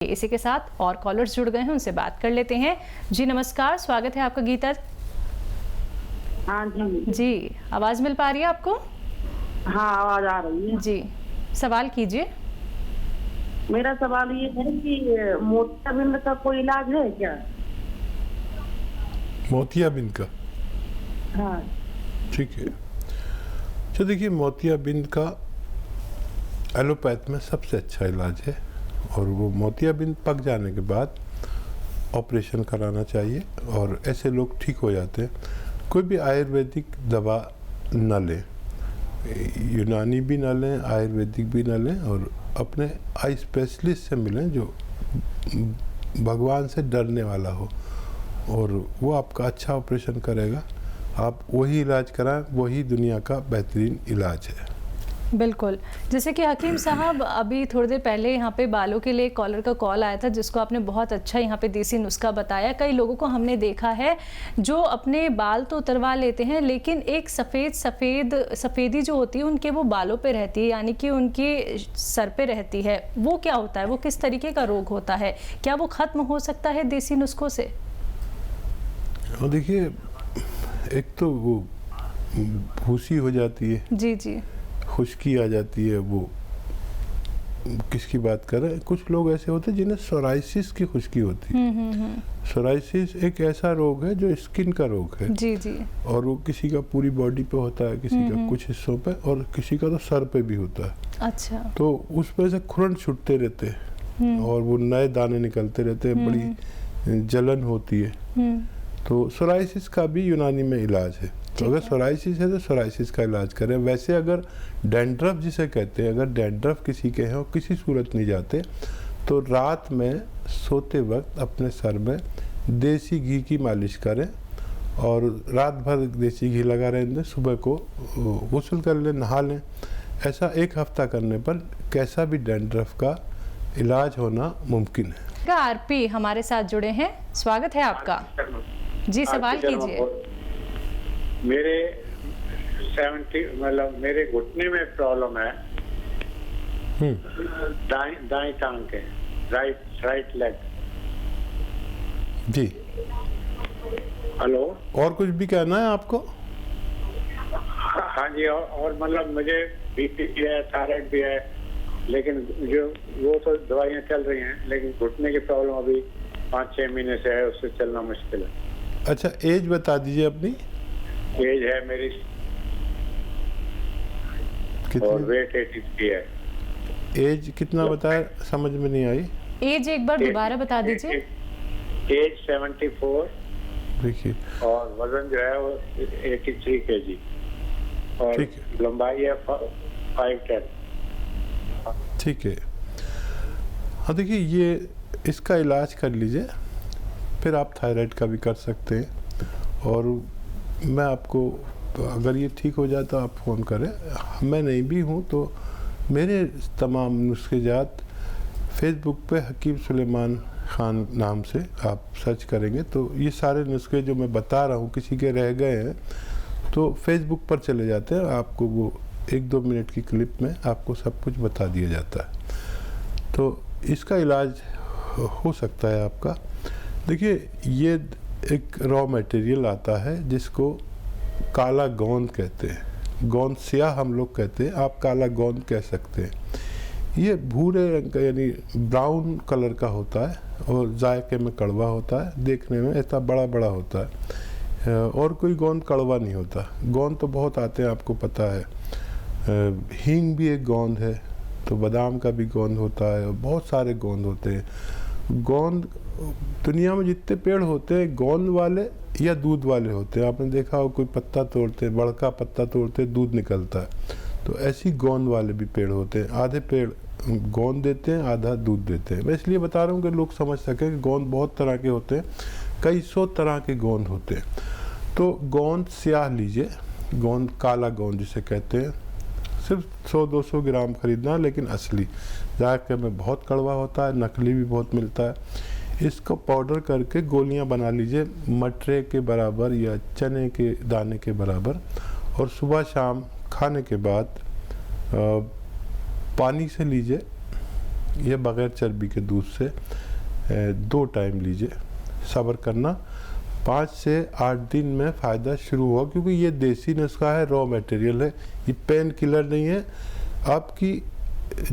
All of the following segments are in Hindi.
इसी के साथ और कॉलर्स जुड़ गए हैं, उनसे बात कर लेते हैं। जी नमस्कार, स्वागत है आपका गीता। हाँ जी जी, आवाज मिल पा रही है आपको? हाँ, आवाज आ रही है जी, सवाल कीजिए। मेरा सवाल ये है कि मोतियाबिंद का कोई इलाज है क्या? मोतियाबिंद का? हाँ ठीक है। तो देखिए, मोतियाबिंद का एलोपैथ में सबसे अच्छा इलाज है और वो मोतियाबिंद पक जाने के बाद ऑपरेशन कराना चाहिए और ऐसे लोग ठीक हो जाते हैं। कोई भी आयुर्वेदिक दवा न लें, यूनानी भी न लें, आयुर्वेदिक भी न लें और अपने आई स्पेशलिस्ट से मिलें जो भगवान से डरने वाला हो और वो आपका अच्छा ऑपरेशन करेगा। आप वही इलाज कराएं, वही दुनिया का बेहतरीन इलाज है। बिल्कुल, जैसे कि हकीम साहब अभी थोड़ी देर पहले यहाँ पे बालों के लिए कॉलर का कॉल आया था, जिसको आपने बहुत अच्छा यहाँ पे देसी नुस्खा बताया। कई लोगों को हमने देखा है जो अपने बाल तो उतरवा लेते हैं, लेकिन एक सफ़ेदी जो होती है उनके वो बालों पे रहती है, यानी कि उनके सर पे रहती है। वो क्या होता है, वो किस तरीके का रोग होता है, क्या वो ख़त्म हो सकता है देसी नुस्खों से? और देखिए, एक तो वो भूसी हो जाती है, जी जी, खुश्की आ जाती है। वो किसकी बात कर रहे हैं? कुछ लोग ऐसे होते हैं जिन्हें सोराइसिस की खुश्की होती है। सोराइसिस एक ऐसा रोग है जो स्किन का रोग है। जी जी, और वो किसी का पूरी बॉडी पे होता है, किसी का कुछ हिस्सों पे और किसी का तो सर पे भी होता है। अच्छा, तो उस पर से खुरन छूटते रहते हैं और वो नए दाने निकलते रहते हैं, बड़ी जलन होती है। तो सोराइसिस का भी यूनानी में इलाज है। तो अगर सोराइसिस है तो सोराइसिस का इलाज करें। वैसे अगर डैंड्रफ जिसे कहते हैं, अगर डैंड्रफ किसी के हैं और किसी सूरत नहीं जाते, तो रात में सोते वक्त अपने सर में देसी घी की मालिश करें और रात भर देसी घी लगा रहने दें। सुबह को गुस्ल कर लें, नहा लें। ऐसा 1 हफ्ता करने पर कैसा भी डैंड्रफ का इलाज होना मुमकिन है। आरपी हमारे साथ जुड़े हैं, स्वागत है आपका। जी, सवाल कीजिए। मेरे 70 मतलब मेरे घुटने में प्रॉब्लम है, दाएं टांग के, राइट लेग। जी, हेलो। और कुछ भी कहना है आपको? हाँ जी, और मतलब मुझे बीपी भी है, थायराइड भी है, लेकिन जो वो तो दवाइयाँ चल रही हैं, लेकिन घुटने की प्रॉब्लम अभी 5-6 महीने से है, उससे चलना मुश्किल है। अच्छा, एज बता दीजिए अपनी। एज है मेरी और वेट 83 है। एज कितना बताया, समझ में नहीं आई। एज एक बार दोबारा बता दीजिए। एज 74। देखिए, और वजन जो है वो 83 kg और ठीक है। लंबाई है 5'10". ठीक है। हाँ, देखिए, ये इसका इलाज कर लीजिए, फिर आप थायराइड का भी कर सकते हैं। और मैं आपको, अगर ये ठीक हो जाए तो आप फ़ोन करें। मैं नहीं भी हूँ तो मेरे तमाम नुस्खे जात फेसबुक पे हकीम सुलेमान ख़ान नाम से आप सर्च करेंगे तो ये सारे नुस्खे जो मैं बता रहा हूँ, किसी के रह गए हैं तो फेसबुक पर चले जाते हैं, आपको वो 1-2 मिनट की क्लिप में आपको सब कुछ बता दिया जाता है। तो इसका इलाज हो सकता है आपका। देखिए, ये एक रॉ मटेरियल आता है जिसको काला गोंद कहते हैं। गोंद स्याह हम लोग कहते हैं, आप काला गोंद कह सकते हैं। ये भूरे रंग का यानी ब्राउन कलर का होता है और जायके में कड़वा होता है, देखने में इतना बड़ा बड़ा होता है। और कोई गोंद कड़वा नहीं होता। गोंद तो बहुत आते हैं, आपको पता है। हींग भी एक गोंद है, तो बादाम का भी गोंद होता है और बहुत सारे गोंद होते हैं। गोंद दुनिया में जितने पेड़ होते हैं, गोंद वाले या दूध वाले होते हैं। आपने देखा हो, कोई पत्ता तोड़ते, बड़का पत्ता तोड़ते, दूध निकलता है। तो ऐसी गोंद वाले भी पेड़ होते हैं। आधे पेड़ गोंद देते हैं, आधा दूध देते हैं। मैं इसलिए बता रहा हूँ कि लोग समझ सकें कि गोंद बहुत तरह के होते हैं, कई 100 तरह के गोंद होते हैं। तो गोंद स्याह लीजिए, गोंद काला गोंद जिसे कहते हैं। सिर्फ 100-200 ग्राम खरीदना, लेकिन असली। जायके में बहुत कड़वा होता है, नकली भी बहुत मिलता है। इसको पाउडर करके गोलियां बना लीजिए, मटरे के बराबर या चने के दाने के बराबर, और सुबह शाम खाने के बाद पानी से लीजिए या बग़ैर चर्बी के दूध से 2 टाइम लीजिए। सब्र करना, 5 से 8 दिन में फ़ायदा शुरू हुआ, क्योंकि ये देसी नुस्खा है, रॉ मटेरियल है, ये पेन किलर नहीं है। आपकी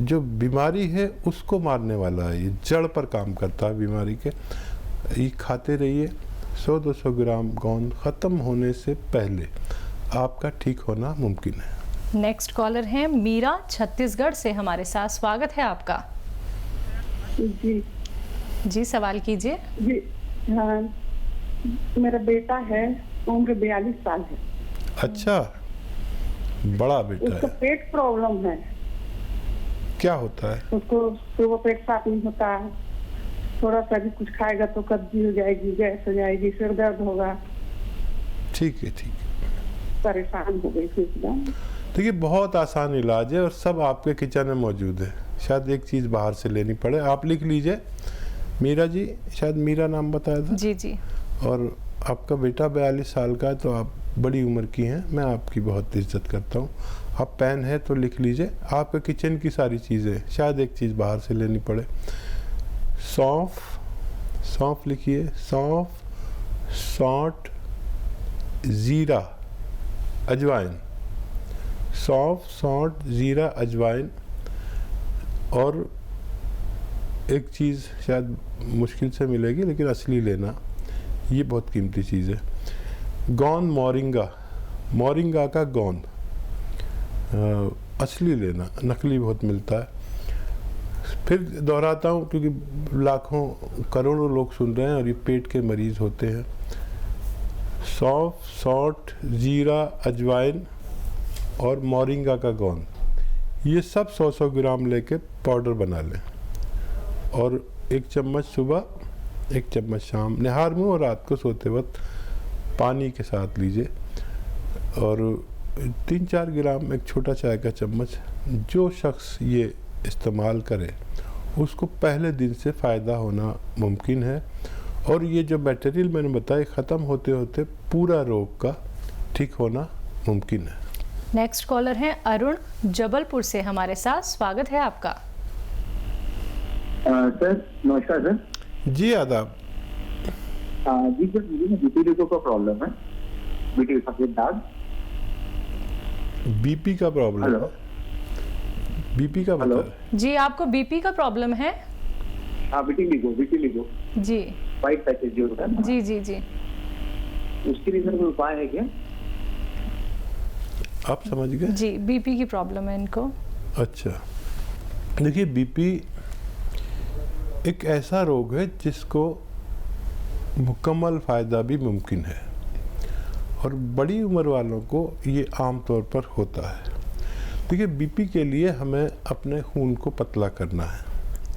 जो बीमारी है उसको मारने वाला है, ये जड़ पर काम करता है बीमारी के। ये खाते रहिए। 100-200 ग्राम गोंद ख़त्म होने से पहले आपका ठीक होना मुमकिन है। नेक्स्ट कॉलर हैं मीरा, छत्तीसगढ़ से हमारे साथ। स्वागत है आपका। जी जी, सवाल कीजिए। जी हाँ, मेरा बेटा है, उम्र 42 साल है। अच्छा, बड़ा बेटा उसका है। पेट प्रॉब्लम है। क्या होता है? उसको सुबह पेट साफ नहीं होता है, थोड़ा सा भी कुछ खाएगा तो कब्जी हो जाएगी, गैस हो जाएगी, सिर दर्द होगा। ठीक है, ठीक है। परेशान हो गई थी एकदम। देखिए, बहुत आसान इलाज है और सब आपके किचन में मौजूद है। शायद एक चीज़ बाहर से लेनी पड़े। आप लिख लीजिए मीरा जी, शायद मीरा नाम बताया था। जी जी। और आपका बेटा 42 साल का है, तो आप बड़ी उम्र की हैं, मैं आपकी बहुत इज्जत करता हूँ। आप पेन है तो लिख लीजिए। आपके किचन की सारी चीज़ें, शायद एक चीज़ बाहर से लेनी पड़े। सौंफ, सौंफ लिखिए। सौंफ, सौंठ, ज़ीरा, अजवाइन। सौंफ, सौंठ, ज़ीरा, अजवाइन। और एक चीज़ शायद मुश्किल से मिलेगी, लेकिन असली लेना, ये बहुत कीमती चीज़ है। गोंद मोरिंगा, मोरिंगा का गोंद असली लेना, नकली बहुत मिलता है। फिर दोहराता हूँ, क्योंकि लाखों करोड़ों लोग सुन रहे हैं और ये पेट के मरीज़ होते हैं। सौंफ, सौंठ, ज़ीरा, अजवाइन और मोरिंगा का गोंद, ये सब 100-100 ग्राम लेके पाउडर बना लें और 1 चम्मच सुबह, 1 चम्मच शाम, निहार मुँह और रात को सोते वक्त पानी के साथ लीजिए। और 3-4 ग्राम, एक छोटा चाय का चम्मच। जो शख्स ये इस्तेमाल करे उसको पहले दिन से फ़ायदा होना मुमकिन है। और ये जो मटेरियल मैंने बताया, ख़त्म होते होते पूरा रोग का ठीक होना मुमकिन है। नेक्स्ट कॉलर हैं अरुण, जबलपुर से हमारे साथ। स्वागत है आपका। सर नमस्कार सर। जी आदाब। जी सर, मुझे ना बीपी का प्रॉब्लम है, बीपी सफेद दाग। बीपी का प्रॉब्लम हेलो। है? बीपी का हेलो। बता। जी, आपको बीपी का प्रॉब्लम है? हाँ, बीपी लिगो जी वाइट पैचेज जो होता है ना, जी जी जी। उसके लिए सर कोई उपाय है क्या? आप समझ गए? जी, बीपी की प्रॉब्लम है इनको। अच्छा, देखिए, बीपी एक ऐसा रोग है जिसको मुकम्मल फ़ायदा भी मुमकिन है और बड़ी उम्र वालों को ये आम तौर पर होता है। देखिए, बीपी के लिए हमें अपने खून को पतला करना है।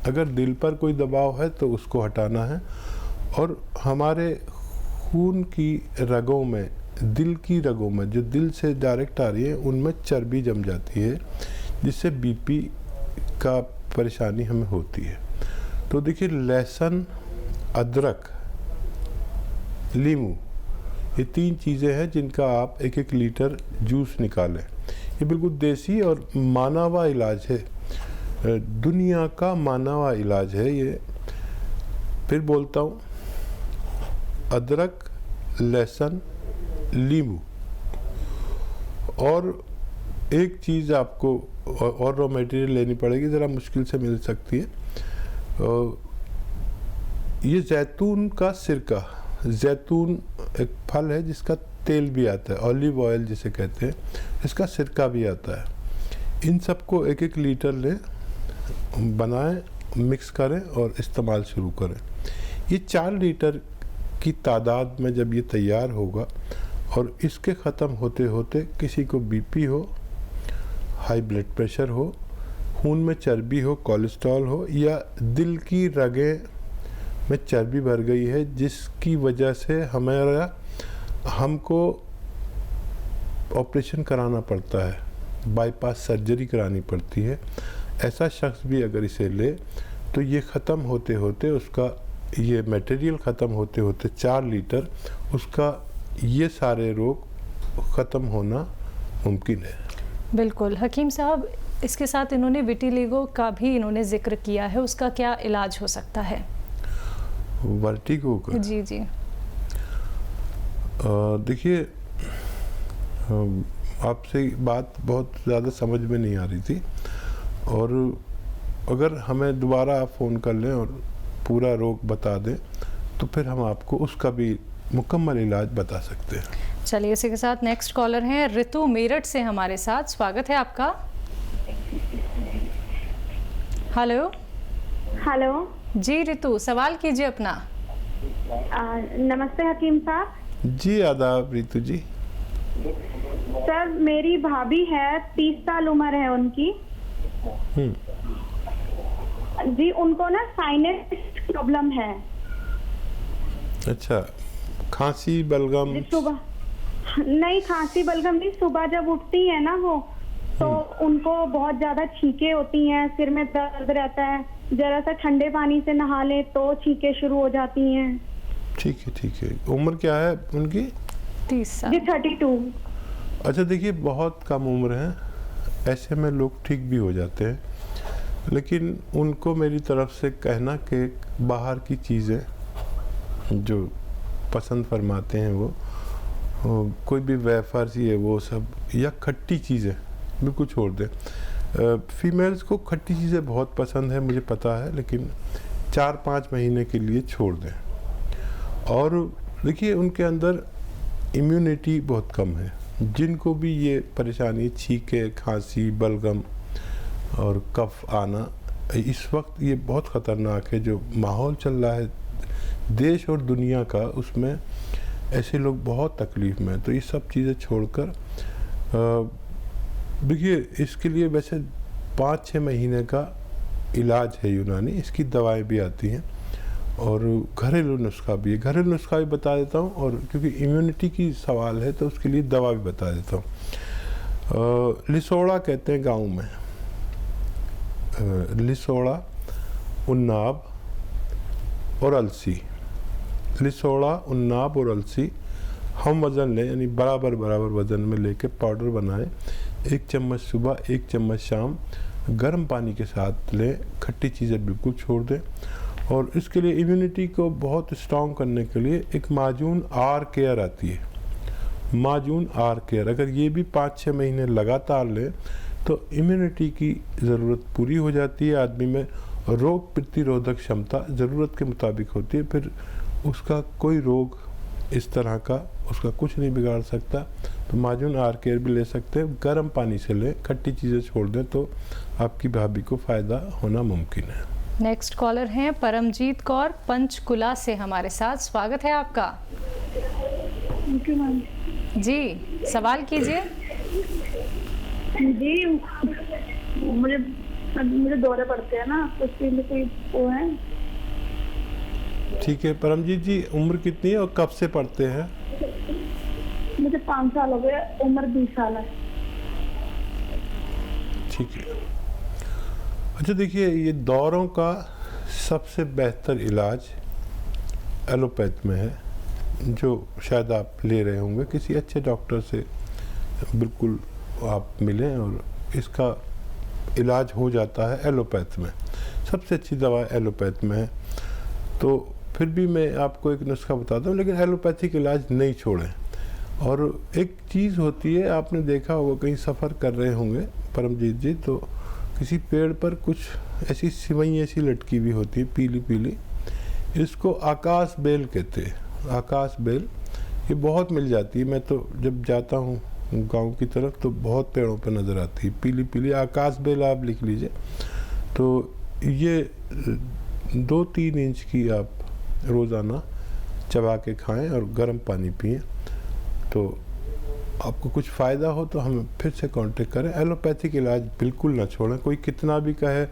अगर दिल पर कोई दबाव है तो उसको हटाना है। और हमारे खून की रगों में, दिल की रगों में, जो दिल से डायरेक्ट आ रही है, उनमें चर्बी जम जाती है, जिससे बीपी का परेशानी हमें होती है। तो देखिए, लहसुन, अदरक, नींबू, ये 3 चीज़ें हैं जिनका आप 1-1 लीटर जूस निकालें। ये बिल्कुल देसी और माना हुआ इलाज है, दुनिया का माना हुआ इलाज है ये। फिर बोलता हूँ, अदरक, लहसुन, नींबू, और एक चीज़ आपको और रॉ मटेरियल लेनी पड़ेगी, ज़रा मुश्किल से मिल सकती है। ये जैतून का सिरका, जैतून एक फल है जिसका तेल भी आता है, ऑलिव ऑयल जिसे कहते हैं, इसका सिरका भी आता है। इन सबको 1-1 लीटर लें, बनाएं, मिक्स करें और इस्तेमाल शुरू करें। ये 4 लीटर की तादाद में जब ये तैयार होगा और इसके ख़त्म होते होते किसी को बीपी हो, हाई ब्लड प्रेशर हो, खून में चर्बी हो, कोलेस्ट्रॉल हो, या दिल की रगें में चर्बी भर गई है जिसकी वजह से हमको ऑपरेशन कराना पड़ता है, बाईपास सर्जरी करानी पड़ती है, ऐसा शख्स भी अगर इसे ले तो ये ख़त्म होते होते उसका, ये मटेरियल ख़त्म होते होते 4 लीटर, उसका ये सारे रोग ख़त्म होना मुमकिन है। बिल्कुल हकीम साहब, इसके साथ इन्होंने विटिलिगो का भी इन्होंने जिक्र किया है, उसका क्या इलाज हो सकता है? वर्टिगो का? जी जी। देखिए, आपसे बात बहुत ज़्यादा समझ में नहीं आ रही थी, और अगर हमें दोबारा आप फ़ोन कर लें और पूरा रोग बता दें तो फिर हम आपको उसका भी मुकम्मल इलाज बता सकते हैं। चलिए, इसी के साथ नेक्स्ट कॉलर हैं ऋतु मेरठ से हमारे साथ। स्वागत है आपका। हेलो। हेलो जी ऋतु, सवाल कीजिए अपना। नमस्ते हकीम साहब। जी आदाब ऋतु जी। सर, मेरी भाभी है, 30 साल उम्र है उनकी जी। उनको ना साइनस प्रॉब्लम है। अच्छा, खांसी बलगम? सुबह नहीं, खांसी बलगम नहीं, सुबह जब उठती है ना वो, तो उनको बहुत ज्यादा छींकें होती हैं, सिर में दर्द रहता है, जरा सा ठंडे पानी से नहा ले तो छींकें शुरू हो जाती हैं। ठीक है ठीक है। उम्र क्या है उनकी? 30 साल जी, 32। अच्छा, देखिए बहुत कम उम्र है, ऐसे में लोग ठीक भी हो जाते हैं, लेकिन उनको मेरी तरफ से कहना कि बाहर की चीज़ें जो पसंद फरमाते हैं वो कोई भी वेफर्स ही है वो सब, या खट्टी चीज़ें बिल्कुल छोड़ दें। फीमेल्स को खट्टी चीज़ें बहुत पसंद है, मुझे पता है, लेकिन 4-5 महीने के लिए छोड़ दें। और देखिए, उनके अंदर इम्यूनिटी बहुत कम है। जिनको भी ये परेशानी, छींके, खांसी, बलगम और कफ आना, इस वक्त ये बहुत ख़तरनाक है। जो माहौल चल रहा है देश और दुनिया का, उसमें ऐसे लोग बहुत तकलीफ़ में हैं। तो ये सब चीज़ें छोड़कर, देखिए इसके लिए वैसे 5-6 महीने का इलाज है यूनानी, इसकी दवाएं भी आती हैं और घरेलू नुस्खा भी है। घरेलू नुस्खा भी बता देता हूँ, और क्योंकि इम्यूनिटी की सवाल है तो उसके लिए दवा भी बता देता हूँ। लिसोड़ा कहते हैं गाँव में, लिसोड़ा, उन्नाब और अलसी। लिसोड़ा, उन्नाब और अलसी हम वज़न लें, यानी बराबर वज़न में लेके पाउडर बनाएं। 1 चम्मच सुबह, 1 चम्मच शाम, गर्म पानी के साथ लें। खट्टी चीज़ें बिल्कुल छोड़ दें। और इसके लिए इम्यूनिटी को बहुत स्ट्रॉन्ग करने के लिए एक माजून आर केयर आती है, माजून आर केयर। अगर ये भी 5-6 महीने लगातार लें तो इम्यूनिटी की ज़रूरत पूरी हो जाती है। आदमी में रोग प्रतिरोधक क्षमता ज़रूरत के मुताबिक होती है, फिर उसका कोई रोग इस तरह का उसका कुछ नहीं बिगाड़ सकता। तो माजून आर केयर भी ले सकते हैं, गर्म पानी से लें, खट्टी चीज़ें छोड़ दें तो आपकी भाभी को फ़ायदा होना मुमकिन है। नेक्स्ट कॉलर हैं परमजीत कौर पंचकुला से हमारे साथ। स्वागत है आपका। जी, सवाल कीजिए। जी, मुझे दौरे पड़ते हैं ना, तो उसके लिए कोई वो है? ठीक है परमजीत जी, उम्र कितनी है और कब से पढ़ते हैं? मुझे 5 साल हो गए, उम्र 20 साल है। ठीक है। अच्छा देखिए, ये दौरों का सबसे बेहतर इलाज एलोपैथ में है, जो शायद आप ले रहे होंगे किसी अच्छे डॉक्टर से। बिल्कुल आप मिलें और इसका इलाज हो जाता है एलोपैथ में। सबसे अच्छी दवा एलोपैथ में है। तो फिर भी मैं आपको एक नुस्खा बताता हूँ, लेकिन एलोपैथिक इलाज नहीं छोड़ें। और एक चीज़ होती है, आपने देखा होगा, कहीं सफ़र कर रहे होंगे परमजीत जी, तो किसी पेड़ पर कुछ ऐसी सिवई ऐसी लटकी हुई होती है, पीली पीली। इसको आकाश बेल कहते हैं। आकाश बेल ये बहुत मिल जाती है। मैं तो जब जाता हूँ गांव की तरफ तो बहुत पेड़ों पर नज़र आती है पीली पीली। आकाश बेल आप लिख लीजिए। तो ये 2-3 इंच की आप रोज़ाना चबा के खाएं और गर्म पानी पिएं, तो आपको कुछ फ़ायदा हो तो हमें फिर से कांटेक्ट करें। एलोपैथिक इलाज बिल्कुल ना छोड़ें। कोई कितना भी कहे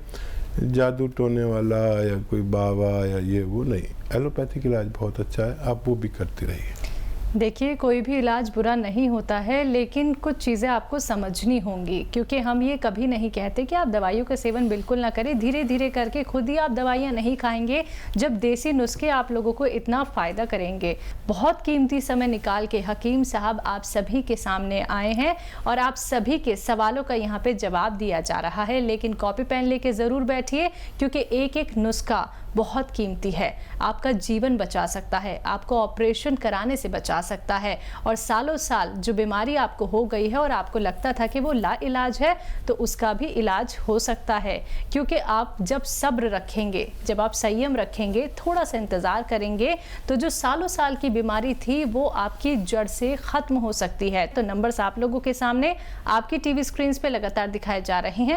जादू टोने वाला या कोई बाबा या ये वो नहीं, एलोपैथिक इलाज बहुत अच्छा है, आप वो भी करती रहिए। देखिए, कोई भी इलाज बुरा नहीं होता है, लेकिन कुछ चीज़ें आपको समझनी होंगी, क्योंकि हम ये कभी नहीं कहते कि आप दवाइयों का सेवन बिल्कुल ना करें। धीरे धीरे करके खुद ही आप दवाइयाँ नहीं खाएंगे जब देसी नुस्खे आप लोगों को इतना फ़ायदा करेंगे। बहुत कीमती समय निकाल के हकीम साहब आप सभी के सामने आए हैं और आप सभी के सवालों का यहाँ पे जवाब दिया जा रहा है। लेकिन कॉपी पेन लेके ज़रूर बैठिए, क्योंकि एक एक नुस्खा बहुत कीमती है। आपका जीवन बचा सकता है, आपको ऑपरेशन कराने से बचा सकता है, और सालों साल जो बीमारी आपको हो गई है और आपको लगता था कि वो लाइलाज है, तो उसका भी इलाज हो सकता है। क्योंकि आप जब सब्र रखेंगे, जब आप संयम रखेंगे, थोड़ा सा इंतज़ार करेंगे, तो जो सालों साल की बीमारी थी वो आपकी जड़ से ख़त्म हो सकती है। तो नंबर्स आप लोगों के सामने आपकी टीवी स्क्रीन पे लगातार दिखाए जा रहे हैं।